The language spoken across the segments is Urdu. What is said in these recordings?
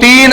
3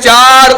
4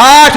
8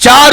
4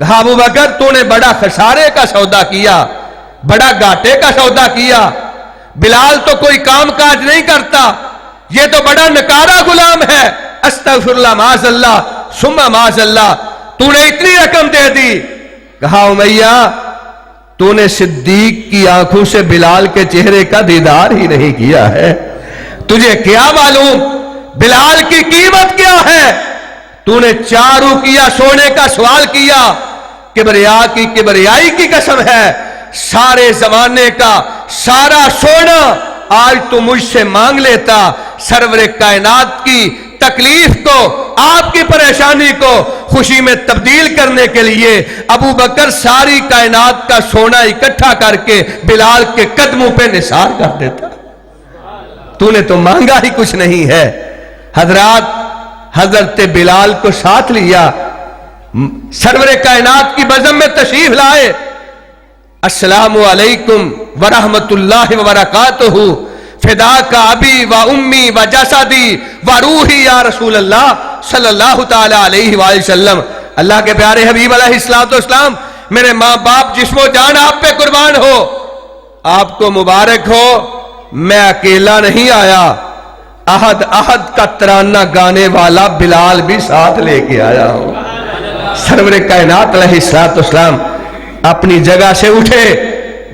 کہا ابو بکر تو نے بڑا خسارے کا سودا کیا، بڑا گھاٹے کا سودا کیا، بلال تو کوئی کام کاج نہیں کرتا، یہ تو بڑا نکارا غلام ہے، استغفر اللہ معاذ اللہ ثم معاذ اللہ، تو نے اتنی رقم دے دی۔ کہا امیہ تو نے صدیق کی آنکھوں سے بلال کے چہرے کا دیدار ہی نہیں کیا ہے، تجھے کیا معلوم بلال کی قیمت کیا ہے؟ تو نے 4 روپیہ سونے کا سوال کیا، کبریائی کی قسم ہے، سارے زمانے کا سارا سونا آج تو مجھ سے مانگ لیتا، سرور کائنات کی تکلیف کو، آپ کی پریشانی کو خوشی میں تبدیل کرنے کے لیے ابو بکر ساری کائنات کا سونا اکٹھا کر کے بلال کے قدموں پہ نثار کر دیتا۔ تو نے تو مانگا ہی کچھ نہیں ہے۔ حضرات حضرت بلال کو ساتھ لیا، سرور کائنات کی بزم میں تشریف لائے، السلام علیکم ورحمت اللہ وبرکاتہ، فداک ابی و امی و جسدی و روحی یا رسول اللہ صلی اللہ تعالی علیہ وآلہ وسلم۔ اللہ کے پیارے حبیب علیہ السلام، میرے ماں باپ جسم و جان آپ پہ قربان ہو، آپ کو مبارک ہو، میں اکیلا نہیں آیا، احد احد کا ترانہ گانے والا بلال بھی ساتھ لے کے آیا ہوں۔ سرور کائنات علیہ السلام اپنی جگہ سے اٹھے،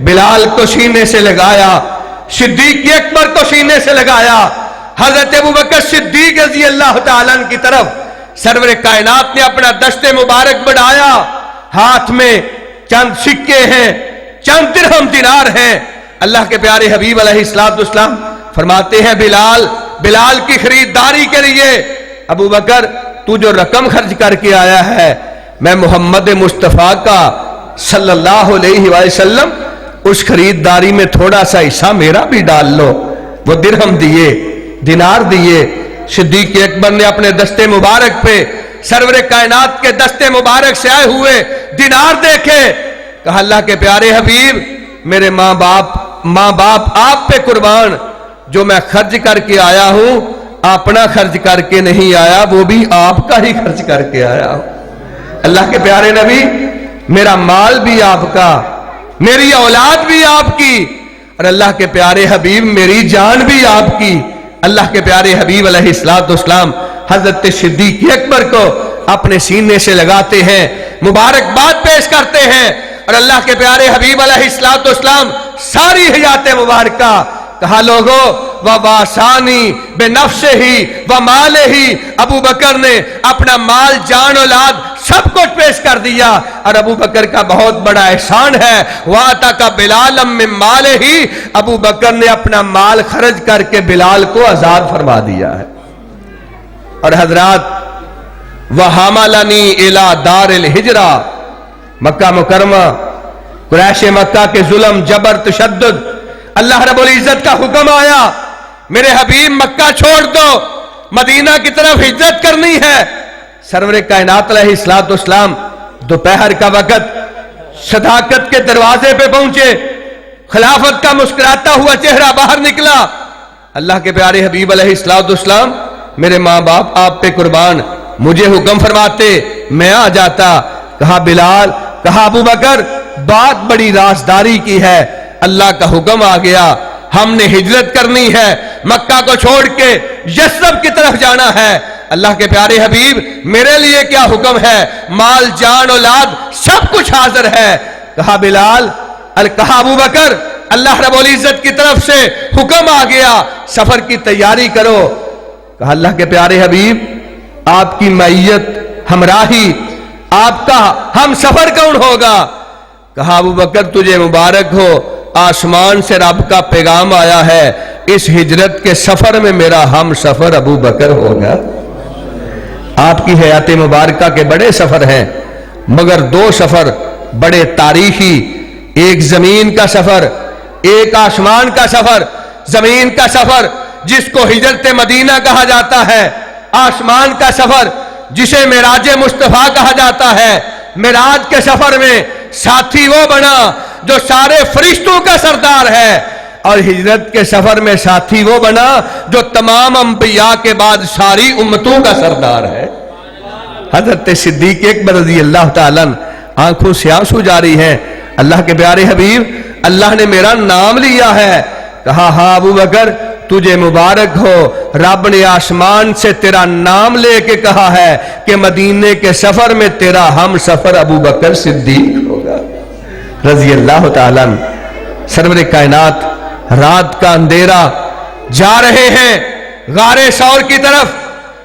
بلال کو سینے سے لگایا، صدیق اکبر کو سینے سے لگایا، حضرت ابوبکر صدیق رضی اللہ تعالیٰ عنہ کی طرف سرور کائنات نے اپنا دست مبارک بڑھایا، ہاتھ میں چند سکے ہیں، چند درہم دینار ہیں۔ اللہ کے پیارے حبیب علیہ السلام فرماتے ہیں بلال کی خریداری کے لیے ابو بکر تو جو رقم خرچ کر کے آیا ہے، میں محمد مصطفیٰ کا صلی اللہ علیہ وآلہ وسلم اس خریداری میں تھوڑا سا حصہ میرا بھی ڈال لو۔ وہ درہم دیے، دینار دیے، صدیق اکبر نے اپنے دستے مبارک پہ سرور کائنات کے دستے مبارک سے آئے ہوئے دینار دیکھے، کہا اللہ کے پیارے حبیب میرے ماں باپ آپ پہ قربان، جو میں خرچ کر کے آیا ہوں اپنا خرچ کر کے نہیں آیا، وہ بھی آپ کا ہی خرچ کر کے آیا ہوں۔ اللہ کے پیارے نبی میرا مال بھی آپ کا، میری اولاد بھی آپ کی، اور اللہ کے پیارے حبیب میری جان بھی آپ کی۔ اللہ کے پیارے حبیب علیہ السلام حضرت صدیق اکبر کو اپنے سینے سے لگاتے ہیں، مبارکباد پیش کرتے ہیں، اور اللہ کے پیارے حبیب علیہ السلام ساری حیات مبارکہ کہا لوگو وَوَاسَانِي بِنَفْسِهِ وَمَالِهِ، ابو بکر نے اپنا مال جان اولاد سب کچھ پیش کر دیا، اور ابو بکر کا بہت بڑا احسان ہے وَآتَاكَ بِلَالًا مِّن مَالِهِ، ابو بکر نے اپنا مال خرچ کر کے بلال کو آزاد فرما دیا ہے۔ اور حضرات وَحَمَلَنِي إِلَى دَارِ الْحِجْرَةِ، مکہ مکرمہ قریش مکہ کے ظلم جبر تشدد، اللہ رب العزت کا حکم آیا میرے حبیب مکہ چھوڑ دو، مدینہ کی طرف ہجرت کرنی ہے۔ سرور کائنات علیہ السلام دوپہر کا وقت صداقت کے دروازے پہ پہنچے، خلافت کا مسکراتا ہوا چہرہ باہر نکلا۔ اللہ کے پیارے حبیب علیہ السلام میرے ماں باپ آپ پہ قربان، مجھے حکم فرماتے میں آ جاتا۔ کہا بلال، کہا ابو بکر بات بڑی رازداری کی ہے، اللہ کا حکم آ گیا، ہم نے ہجرت کرنی ہے، مکہ کو چھوڑ کے یثرب کی طرف جانا ہے۔ اللہ کے پیارے حبیب میرے لیے کیا حکم ہے؟ مال جان اولاد سب کچھ حاضر ہے۔ کہا بلال، کہا ابو بکر اللہ رب العزت کی طرف سے حکم آ گیا، سفر کی تیاری کرو۔ کہا اللہ کے پیارے حبیب آپ کی معیت ہمراہی، آپ کا ہم سفر کون ہوگا؟ کہا ابو بکر تجھے مبارک ہو، آسمان سے رب کا پیغام آیا ہے، اس ہجرت کے سفر میں میرا ہم سفر ابو بکر ہوگا۔ آپ کی حیات مبارکہ کے بڑے سفر ہیں، مگر 2 سفر بڑے تاریخی، ایک زمین کا سفر، ایک آسمان کا سفر۔ زمین کا سفر جس کو ہجرت مدینہ کہا جاتا ہے، آسمان کا سفر جسے معراج مصطفیٰ کہا جاتا ہے۔ معراج کے سفر میں ساتھی وہ بنا جو سارے فرشتوں کا سردار ہے، اور ہجرت کے سفر میں ساتھی وہ بنا جو تمام انبیاء کے بعد ساری امتوں کا سردار ہے۔ حضرت صدیق اکبر رضی اللہ تعالیٰ آنکھوں سے آنسو جاری ہیں. اللہ کے پیارے حبیب اللہ نے میرا نام لیا ہے. کہا ہاں ابو بکر تجھے مبارک ہو, رب نے آسمان سے تیرا نام لے کے کہا ہے کہ مدینے کے سفر میں تیرا ہم سفر ابو بکر صدیق ہوگا رضی اللہ تعالیٰ عنہ. سرور کائنات رات کا اندھیرا, جا رہے ہیں غار ثور کی طرف,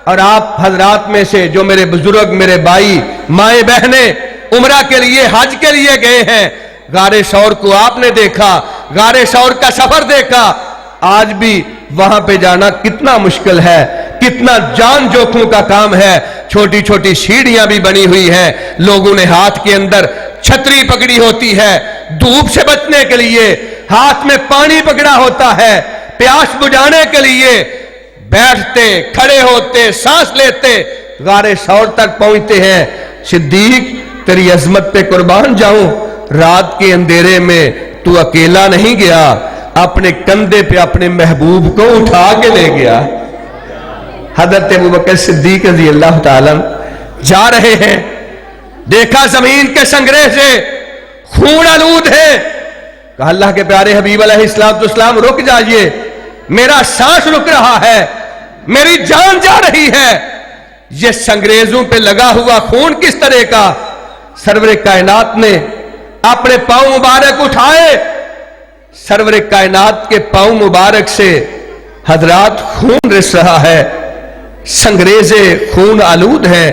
اور آپ حضرات میں سے جو میرے بزرگ, میرے بھائی, مائیں بہنیں عمرہ کے لیے, حج کے لیے گئے ہیں, غار ثور کو آپ نے دیکھا, غار ثور کا سفر دیکھا. آج بھی وہاں پہ جانا کتنا مشکل ہے, کتنا جان جوکھوں کا کام ہے. چھوٹی چھوٹی سیڑھیاں بھی بنی ہوئی ہیں, لوگوں نے ہاتھ کے اندر چھتری پکڑی ہوتی ہے دھوپ سے بچنے کے لیے, ہاتھ میں پانی پکڑا ہوتا ہے پیاس بجھانے کے لیے. بیٹھتے, کھڑے ہوتے, سانس لیتے, غار ثور تک پہنچتے ہیں. صدیق تیری عظمت پہ قربان جاؤں, رات کے اندھیرے میں تو اکیلا نہیں گیا, اپنے کندھے پہ اپنے محبوب کو اٹھا کے لے گیا. حضرت ابوبکر صدیق رضی اللہ تعالیٰ جا رہے ہیں, دیکھا زمین کے سنگرے سے خون آلود ہے. کہا اللہ کے پیارے حبیب علیہ السلام رک جائیے, میرا سانس رک رہا ہے, میری جان جا رہی ہے. یہ سنگریزوں پہ لگا ہوا خون کس طرح کا؟ سرور کائنات نے اپنے پاؤں مبارک اٹھائے, سرور کائنات کے پاؤں مبارک سے حضرات خون رس رہا ہے, سنگریزے خون آلود ہیں.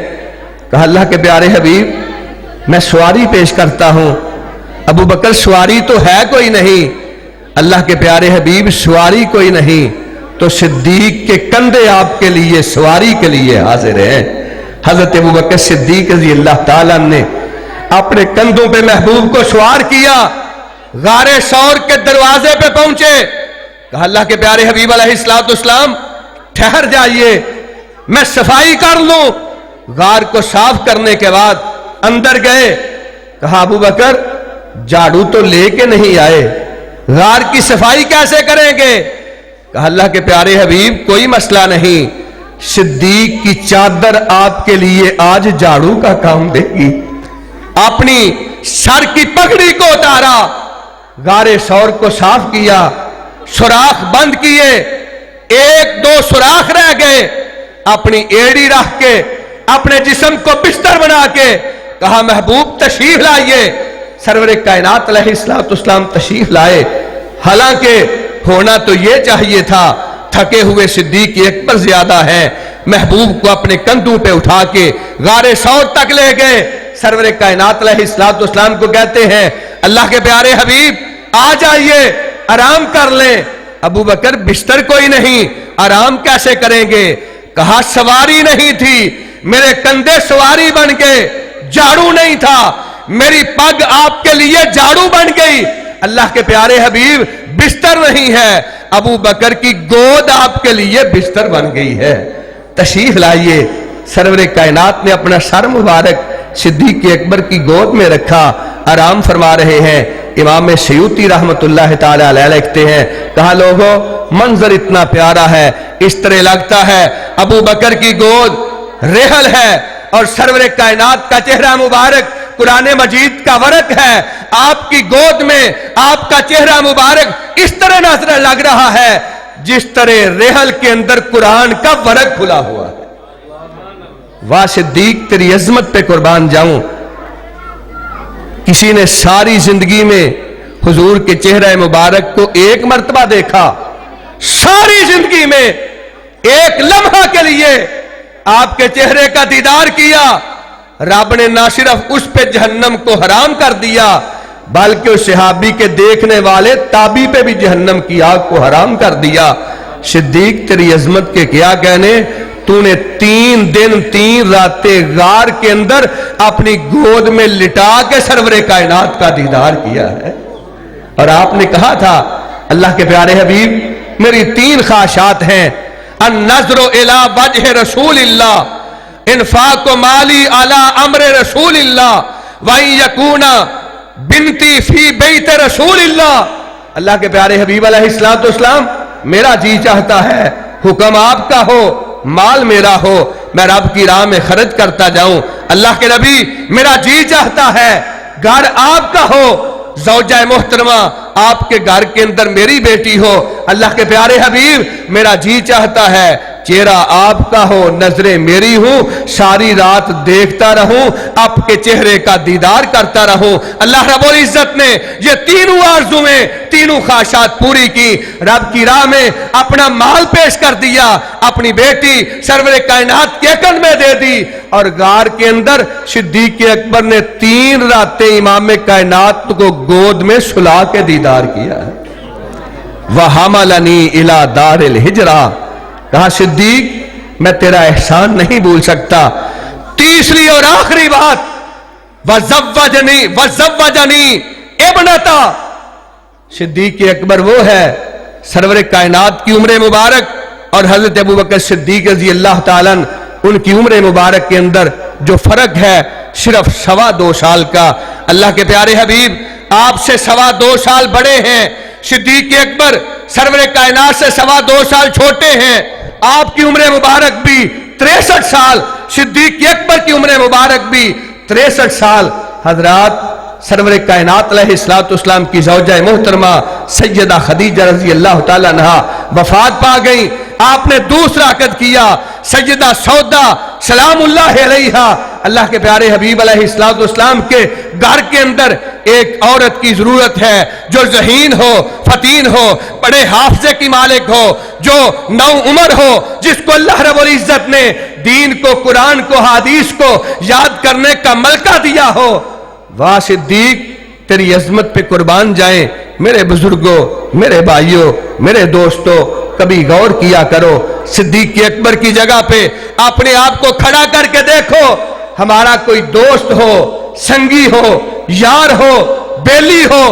کہا اللہ کے پیارے حبیب میں سواری پیش کرتا ہوں. ابو بکر سواری تو ہے کوئی نہیں, اللہ کے پیارے حبیب سواری کوئی نہیں, تو صدیق کے کندھے آپ کے لیے سواری کے لیے حاضر ہیں. حضرت ابو بکر صدیق رضی اللہ تعالیٰ نے اپنے کندھوں پہ محبوب کو سوار کیا, غار ثور کے دروازے پہ پہنچے. کہا اللہ کے پیارے حبیب علیہ السلام ٹھہر جائیے, میں صفائی کر لوں. غار کو صاف کرنے کے بعد اندر گئے. کہا ابو بکر جھاڑو تو لے کے نہیں آئے, غار کی صفائی کیسے کریں گے؟ کہا اللہ کے پیارے حبیب کوئی مسئلہ نہیں, صدیق کی چادر آپ کے لیے آج جھاڑو کا کام دے گی. اپنی سر کی پگڑی کو اتارا, غار ثور کو صاف کیا, سوراخ بند کیے, ایک دو سوراخ رہ گئے. اپنی ایڑی رکھ کے اپنے جسم کو بستر بنا کے کہا محبوب تشریف لائیے. سرور کائنات علیہ السلام تشریف لائے. حالانکہ ہونا تو یہ چاہیے تھا, تھکے ہوئے صدیق ایک پر زیادہ ہے, محبوب کو اپنے کندھوں پہ اٹھا کے غار ثور تک لے گئے. سرور کائنات علیہ السلام کو کہتے ہیں اللہ کے پیارے حبیب آ جائیے, آرام کر لیں. ابو بکر بستر کوئی نہیں, آرام کیسے کریں گے؟ کہا سواری نہیں تھی, میرے کندھے سواری بن گئے, جھاڑو نہیں تھا, میری پگ آپ کے لیے جھاڑو بن گئی. اللہ کے پیارے حبیب بستر نہیں ہے, ابو بکر کی گود آپ کے لیے بستر بن گئی ہے, تشریف لائیے. سرور کائنات نے اپنا سر مبارک صدیق اکبر کی گود میں رکھا, آرام فرما رہے ہیں. امام سیوطی رحمت اللہ تعالی علیہ لکھتے ہیں کہا لوگوں منظر اتنا پیارا ہے, اس طرح لگتا ہے ابو بکر کی گود رحل ہے اور سرور کائنات کا چہرہ مبارک قرآن مجید کا ورق ہے. آپ کی گود میں آپ کا چہرہ مبارک اس طرح نظر لگ رہا ہے جس طرح رحل کے اندر قرآن کا ورق کھلا ہوا ہے. واہ صدیق تیری عظمت پہ قربان جاؤں. کسی نے ساری زندگی میں حضور کے چہرہ مبارک کو ایک مرتبہ دیکھا, ساری زندگی میں ایک لمحہ کے لیے آپ کے چہرے کا دیدار کیا. رب نے نہ صرف اس پہ جہنم کو حرام کر دیا بلکہ اس صحابی کے دیکھنے والے تابی پہ بھی جہنم کی آگ کو حرام کر دیا. صدیق تیری عظمت کے کیا کہنے, تو نے 3 دن 3 راتیں غار کے اندر اپنی گود میں لٹا کے سرور کائنات کا دیدار کیا ہے. اور آپ نے کہا تھا اللہ کے پیارے حبیب میری 3 خواہشات ہیں, النظر الی وجہ رسول اللہ, انفاق مالی علی امر رسول اللہ, وَإِن يَكُونَ بِنْتِي فِي بَيْتِ رسول اللہ. اللہ کے پیارے حبیب علیہ السلام میرا جی چاہتا ہے حکم آپ کا ہو, مال میرا ہو, میں رب کی راہ میں خرچ کرتا جاؤں۔ اللہ کے نبی میرا جی چاہتا ہے گھر آپ کا ہو، زوجہ محترمہ آپ کے گھر کے اندر میری بیٹی ہو۔ اللہ کے پیارے حبیب میرا جی چاہتا ہے چہرہ آپ کا ہو، نظریں میری ہوں، ساری رات دیکھتا رہوں، آپ کے چہرے کا دیدار کرتا رہوں۔ اللہ رب العزت نے یہ تینوں آرزویں، تینوں خواہشات پوری کی، رب کی راہ میں اپنا مال پیش کر دیا، اپنی بیٹی سرور کائنات کے کن میں دے دی، اور غار کے اندر صدیق اکبر نے 3 راتیں امام کائنات کو گود میں سلا کے دیدار کیا۔ وَحَمَلَنِي إِلَى دَارِ الْحِجْرَةِ، کہا صدیق میں تیرا احسان نہیں بھول سکتا۔ تیسری اور آخری بات، وَزَوَّجَنِي ابْنَتَا، صدیق اکبر وہ ہے سرور کائنات کی عمر مبارک اور حضرت ابوبکر صدیق رضی اللہ تعالیٰ ان کی عمر مبارک کے اندر جو فرق ہے صرف 2.25 سال کا۔ اللہ کے پیارے حبیب آپ سے 2.25 سال بڑے ہیں، صدیق اکبر سرور کائنات سے 2.25 سال چھوٹے ہیں۔ آپ کی عمر مبارک بھی 63 سال، صدیق اکبر کی عمر مبارک بھی 63 سال۔ حضرات سرور کائنات علیہ السلام کی زوجہ محترمہ سیدہ خدیجہ رضی اللہ تعالیٰ عنہا وفات پا گئیں۔ آپ نے دوسرا عقد کیا، سیدہ سودا سلام اللہ علیہا۔ اللہ کے پیارے حبیب علیہ السلام کے گھر کے اندر ایک عورت کی ضرورت ہے جو ذہین ہو، فتین ہو، بڑے حافظے کی مالک ہو، جو نو عمر ہو، جس کو اللہ رب العزت نے دین کو، قرآن کو، حدیث کو یاد کرنے کا ملکہ دیا ہو۔ واہ صدیق تیری عظمت پہ قربان جائیں۔ میرے بزرگوں، میرے بھائیوں، میرے دوستوں، کبھی غور کیا کرو، صدیق اکبر کی جگہ پہ اپنے آپ کو کھڑا کر کے دیکھو۔ ہمارا کوئی دوست ہو، سنگی ہو، یار ہو، بیلی ہو،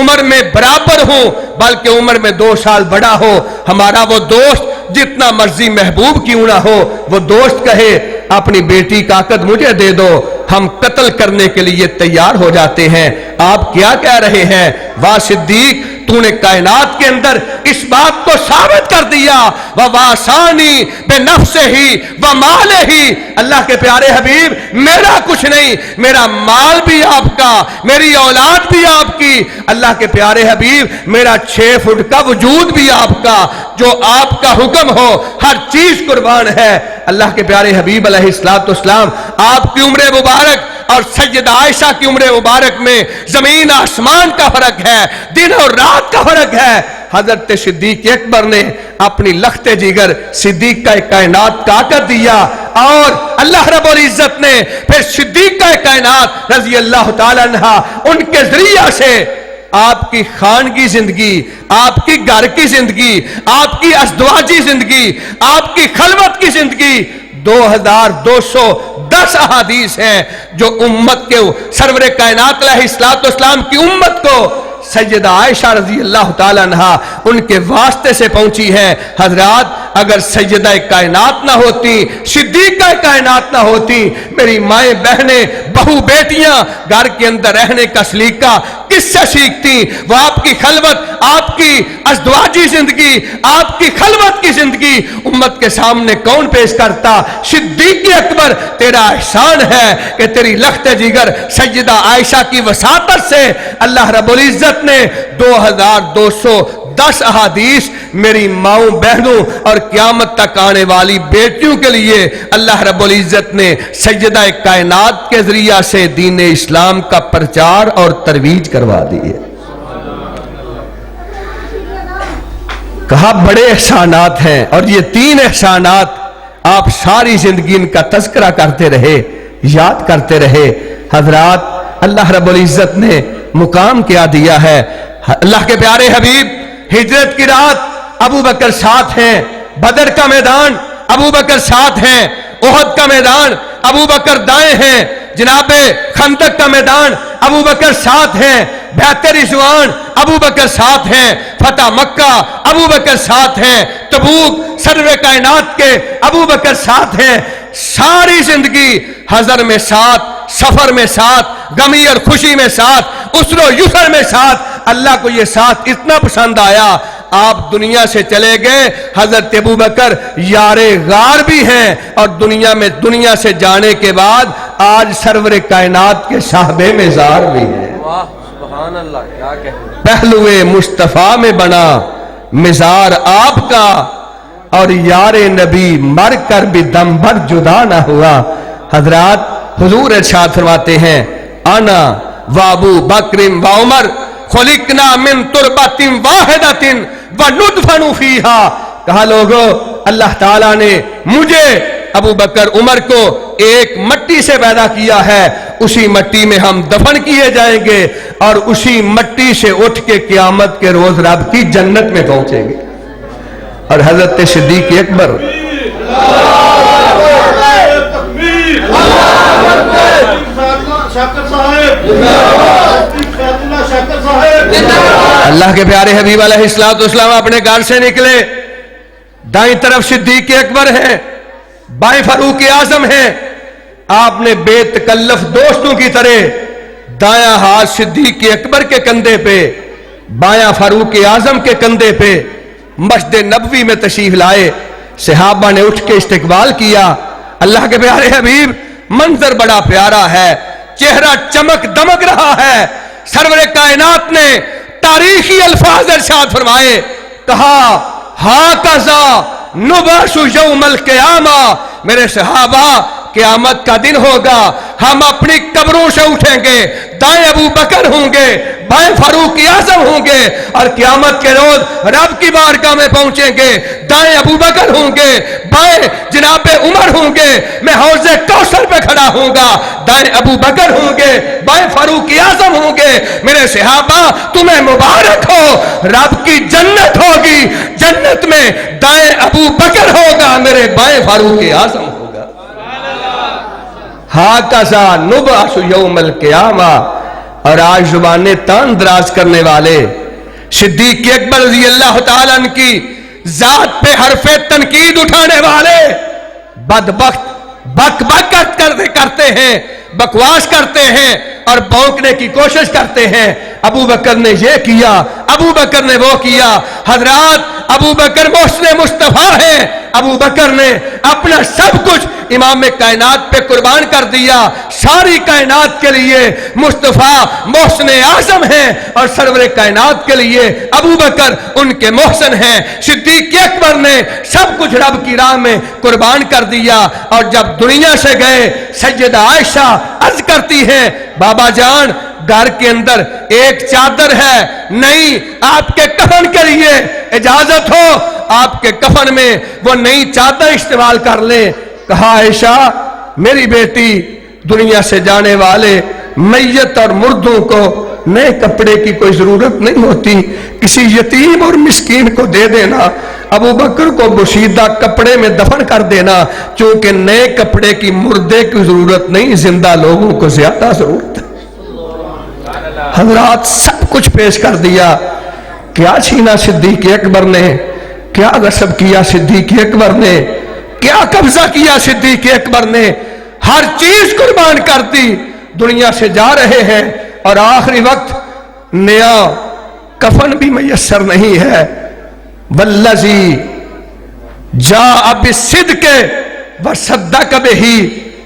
عمر میں برابر ہو، بلکہ عمر میں 2 سال بڑا ہو، ہمارا وہ دوست جتنا مرضی محبوب کیوں نہ ہو، وہ دوست کہے اپنی بیٹی کا عقد مجھے دے دو، ہم قتل کرنے کے لیے تیار ہو جاتے ہیں۔ آپ کیا کہہ رہے ہیں؟ واہ صدیق تو نے کائنات کے اندر اس بات کو ثابت کر دیا، وَوَاسَانِي بِنَفْسِهِ وَمَالِهِ۔ اللہ کے پیارے حبیب میرا کچھ نہیں، میرا مال بھی آپ کا، میری اولاد بھی آپ کی۔ اللہ کے پیارے حبیب میرا 6 فٹ کا وجود بھی آپ کا، جو آپ کا حکم ہو ہر چیز قربان ہے۔ اللہ کے پیارے حبیب علیہ السلام آپ کی عمر مبارک اور سیدہ عائشہ کی عمر مبارک میں زمین آسمان کا فرق ہے، دن اور رات کا فرق ہے۔ حضرت صدیق اکبر نے اپنی لخت جگر صدیق کا کائنات کا عقد دیا، اور اللہ رب العزت نے پھر صدیق کا کائنات رضی اللہ تعالیٰ عنہ ان کے ذریعہ سے آپ کی خانگی زندگی، آپ کی گھر کی زندگی، آپ کی ازدواجی زندگی، آپ کی خلوت کی زندگی 2210 احادیث ہیں جو امت کے سرور کائنات علیہ السلام کی امت کو سیدہ عائشہ رضی اللہ تعالیٰ عنہ ان کے واسطے سے پہنچی ہے۔ حضرات اگر سیدہ کائنات نہ ہوتی، صدیقہ کائنات نہ ہوتی، میری مائیں بہنیں بہو بیٹیاں گھر کے اندر رہنے کا سلیقہ کس سے سیکھتی؟ وہ آپ کی خلوت، آپ کی ازدواجی زندگی، آپ کی خلوت کی زندگی امت کے سامنے کون پیش کرتا؟ صدیق اکبر تیرا احسان ہے کہ تیری لخت جگر سیدہ عائشہ کی وساطت سے اللہ رب العزت نے 2210 احادیث میری ماؤں بہنوں اور قیامت تک آنے والی بیٹیوں کے لیے اللہ رب العزت نے سیدہ کائنات کے ذریعہ سے دین اسلام کا پرچار اور ترویج کروا دی ہے۔ کہا بڑے احسانات ہیں، اور یہ 3 احسانات آپ ساری زندگی ان کا تذکرہ کرتے رہے، یاد کرتے رہے۔ حضرات اللہ رب العزت نے مقام کیا دیا ہے۔ اللہ کے پیارے حبیب ہجرت کی رات ابو بکر ساتھ ہیں، بدر کا میدان ابو بکر ساتھ ہیں، احد کا میدان ابو بکر دائیں ہیں، جناب خندق کا میدان ابو بکر ساتھ ہیں، بیعت رضوان ابو بکر ساتھ ہیں، فتح مکہ ابو بکر ساتھ ہیں، تبوک سرور کائنات کے ابو بکر ساتھ ہیں۔ ساری زندگی حضر میں ساتھ، سفر میں ساتھ، غمی اور خوشی میں ساتھ، عسر و یسر میں ساتھ۔ اللہ کو یہ ساتھ اتنا پسند آیا، آپ دنیا سے چلے گئے. حضرت ابو بکر یار غار بھی ہیں اور دنیا سے جانے کے بعد آج سرور کائنات کے صاحب مزار بھی ہیں. واہ سبحان اللہ، کیا کہتے ہیں. پہلو مصطفیٰ میں بنا مزار آپ کا اور یار نبی مر کر بھی دم بھر جدا نہ ہوا. حضرات حضور ارشاد فرماتے ہیں انا وابو بکر و عمر خلقنا من تربت واحدۃ وندفن فیہا. کہا لوگو اللہ تعالیٰ نے مجھے ابو بکر عمر کو ایک مٹی سے پیدا کیا ہے، اسی مٹی میں ہم دفن کیے جائیں گے اور اسی مٹی سے اٹھ کے قیامت کے روز رب کی جنت میں پہنچیں گے. اور حضرت صدیق اکبر اللہ کے پیارے حبیب علیہ الصلوۃ والسلام اپنے گھر سے نکلے. دائیں طرف صدیق اکبر ہے، بائیں فاروق اعظم ہے. آپ نے بے تکلف دوستوں کی طرح دایاں ہاتھ صدیق اکبر کے کندھے پہ، بایاں فاروق اعظم کے کندھے پہ مسجد نبوی میں تشریف لائے. صحابہ نے اٹھ کے استقبال کیا. اللہ کے پیارے حبیب منظر بڑا پیارا ہے، چہرہ چمک دمک رہا ہے. سرور کائنات نے تاریخی الفاظ ارشاد فرمائے، کہا ہاکذا نبعث یوم القیامہ. میرے صحابہ قیامت کا دن ہوگا، ہم اپنی قبروں سے اٹھیں گے. دائیں ابو بکر ہوں گے، بائیں فاروق اعظم ہوں گے اور قیامت کے روز رب کی بارگاہ میں پہنچیں گے. دائیں ابو بکر ہوں گے، بائیں جناب عمر ہوں گے. میں حوض کوثر پہ کھڑا ہوں گا، دائیں ابو بکر ہوں گے، بائیں فاروق اعظم ہوں گے. میرے صحابہ تمہیں مبارک ہو، رب کی جنت ہوگی. جنت میں دائیں ابو بکر ہوگا، میرے بائیں فاروق اعظم ہوگا. ہاکذا نبعث یوم القیامہ. اور آج زبانیں تان دراز کرنے والے صدیق اکبر رضی اللہ تعالیٰ عنہ کی ذات پہ حرف تنقید اٹھانے والے بدبخت بک بک کرتے ہیں، بکواس کرتے ہیں اور بھونکنے کی کوشش کرتے ہیں. ابو بکر نے یہ کیا، ابو بکر نے وہ کیا. حضرات ابو بکر محسن مصطفیٰ ہیں. ابو بکر نے اپنا سب کچھ امام کائنات پہ قربان کر دیا. ساری کائنات کے لیے مصطفیٰ محسن اعظم ہیں اور سرور کائنات کے لیے ابو بکر ان کے محسن ہیں. صدیق اکبر نے سب کچھ رب کی راہ میں قربان کر دیا. اور جب دنیا سے گئے سیدہ عائشہ عرض کرتی ہیں بابا جان گھر کے اندر ایک چادر ہے، نہیں آپ کے کفن کے لیے اجازت ہو، آپ کے کفن میں وہ نئی چادر استعمال کر لیں. کہا عائشہ میری بیٹی دنیا سے جانے والے میت اور مردوں کو نئے کپڑے کی کوئی ضرورت نہیں ہوتی، کسی یتیم اور مسکین کو دے دینا. ابو بکر کو بوسیدہ کپڑے میں دفن کر دینا، چونکہ نئے کپڑے کی مردے کی ضرورت نہیں، زندہ لوگوں کو زیادہ ضرورت ہے. حضرات سب کچھ پیش کر دیا. کیا چھینا صدیق اکبر نے، کیا غصب کیا صدیق اکبر نے، کیا قبضہ کیا صدیق اکبر نے. ہر چیز قربان کر دی. دنیا سے جا رہے ہیں اور آخری وقت نیا کفن بھی میسر نہیں ہے. والذی جاء بالصدق وصدق بہ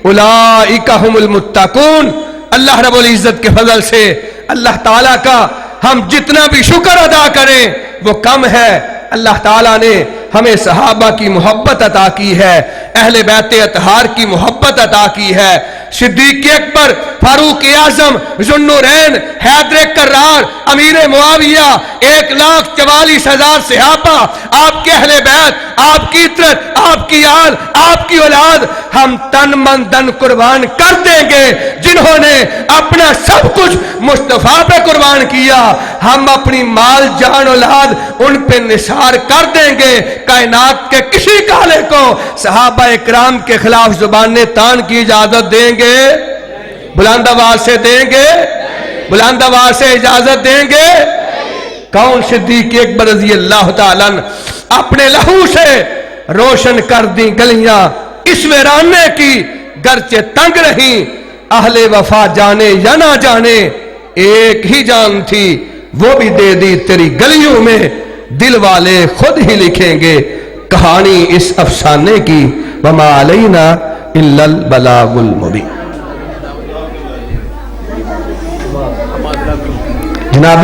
اولئک ھم المتقون. اللہ رب العزت کے فضل سے اللہ تعالیٰ کا ہم جتنا بھی شکر ادا کریں وہ کم ہے. اللہ تعالیٰ نے ہمیں صحابہ کی محبت عطا کی ہے، اہل بیت اطہار کی محبت عطا کی ہے. صدیق اکبر، فاروق اعظم، ذو النورین، حیدر کرار، امیر معاویہ، 1,44,000 صحابہ، آپ کے اہل بیت، آپ کی عطرت، آپ کی آل، آپ کی اولاد ہم تن من دن قربان کر دیں گے. جنہوں نے اپنا سب کچھ مصطفیٰ پہ قربان کیا، ہم اپنی مال جان اولاد ان پہ نثار کر دیں گے. کائنات کے کسی کالے کو صحابہ اکرام کے خلاف زبانیں تان کی اجازت دیں گے؟ بلند آواز سے دیں گے؟ بلند آواز سے اجازت دیں گے؟ کون؟ صدیق اکبر رضی اللہ تعالیٰ عنہ اپنے لہو سے روشن کر دی گلیاں اس ویرانے کی، گرچہ تنگ رہیں. اہل وفا جانے یا نہ جانے ایک ہی جان تھی، وہ بھی دے دی تیری گلیوں میں. دل والے خود ہی لکھیں گے کہانی اس افسانے کی وما علینا الا البلاغ المبین۔ جناب